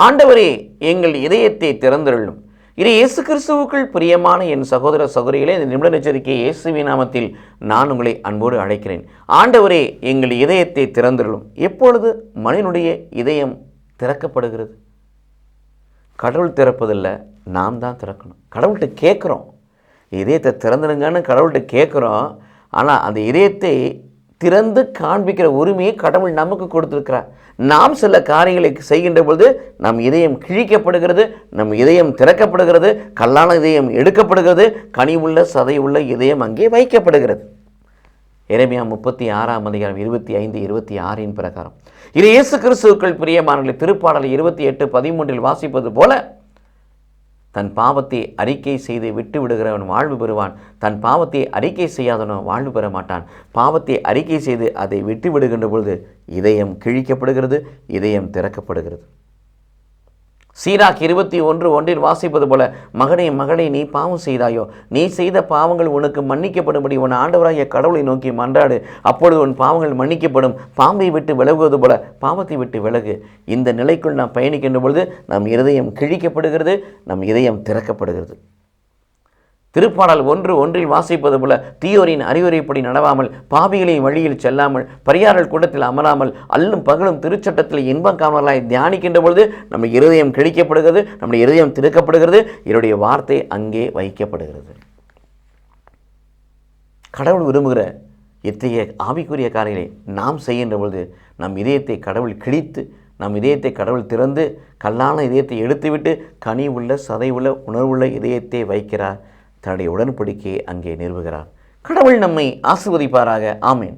ஆண்டவரே, எங்கள் இதயத்தை திறந்தருளும். இது இயேசு கிறிஸ்துவுக்குள் பிரியமான என் சகோதர சகோதரிகளே, இந்த நிமிட எச்சரிக்கை இயேசுவின் நாமத்தில் நான் உங்களை அன்போடு அழைக்கிறேன். ஆண்டவரே, எங்கள் இதயத்தை திறந்தருளும். எப்பொழுது மனிதனுடைய இதயம் திறக்கப்படுகிறது? கடவுள் திறப்பதில்லை, நாம் தான் திறக்கணும். கடவுள்கிட்ட கேட்குறோம், இதயத்தை திறந்துடுங்கன்னு கடவுள்கிட்ட கேட்குறோம். ஆனால் அந்த இதயத்தை திறந்து காண்பிக்கிற உரிமையை கடவுள் நமக்கு கொடுத்துருக்கிறார். நாம் சில காரியங்களை செய்கின்ற பொழுது நம் இதயம் கிழிக்கப்படுகிறது, நம் இதயம் திறக்கப்படுகிறது, கல்லான இதயம் எடுக்கப்படுகிறது, கனிவுள்ள சதையுள்ள இதயம் அங்கே வைக்கப்படுகிறது. எரேமியா 36 25 26 பிரகாரம் இது இயேசு கிறிஸ்துவுக்குள் பிரியமானவர்களே, திருப்பாடல் 28:13 வாசிப்பது போல, தன் பாவத்தை அறிக்கை செய்து விட்டு விடுகிறவன் வாழ்வு பெறுவான், தன் பாவத்தை அறிக்கை செய்யாதவன் வாழ்வு பெற மாட்டான். பாவத்தை அறிக்கை செய்து அதை விட்டு விடுகின்ற பொழுது இதயம் கிழிக்கப்படுகிறது, இதயம் திறக்கப்படுகிறது. சீராக் 21:1 வாசிப்பது போல, மகனே மகளே, நீ பாவம் செய்தாயோ, நீ செய்த பாவங்கள் உனக்கு மன்னிக்கப்படும்படி உன் ஆண்டவராகிய கடவுளை நோக்கி மன்றாடு, அப்பொழுது உன் பாவங்கள் மன்னிக்கப்படும். பாம்பை விட்டு விலகுவது போல பாவத்தை விட்டு விலகு. இந்த நிலைக்குள் நாம் பயணிக்கின்ற பொழுது நம் இதயம் கிழிக்கப்படுகிறது, நம் இதயம் திறக்கப்படுகிறது. திருப்பாடல் 1:1 வாசிப்பது போல, தீயோரின் அறிவுரைப்படி நடவாமல், பாவிகளின் வழியில் செல்லாமல், பரியாரல் கூட்டத்தில் அமராமல், அல்லும் பகலும் திருச்சட்டத்தில் இன்பம் காணலாய் தியானிக்கின்ற பொழுது நம்ம இருதயம் கிழிக்கப்படுகிறது, நம்முடைய இருதயம் திறக்கப்படுகிறது, என்னுடைய வார்த்தை அங்கே வைக்கப்படுகிறது. கடவுள் விரும்புகிற இத்தகைய ஆவிக்குரிய காரியங்களை நாம் செய்கின்ற பொழுது நம் இதயத்தை கடவுள் கிழித்து, நம் இதயத்தை கடவுள் திறந்து, கல்லான இதயத்தை எடுத்துவிட்டு கனி உள்ள சதையுள்ள உணர்வுள்ள இதயத்தை வைக்கிறார். தன்னுடைய உடன்படிக்கையை அங்கே நிறுவுகிறார். கடவுள் நம்மை ஆசீர்வதிப்பாராக. ஆமென்.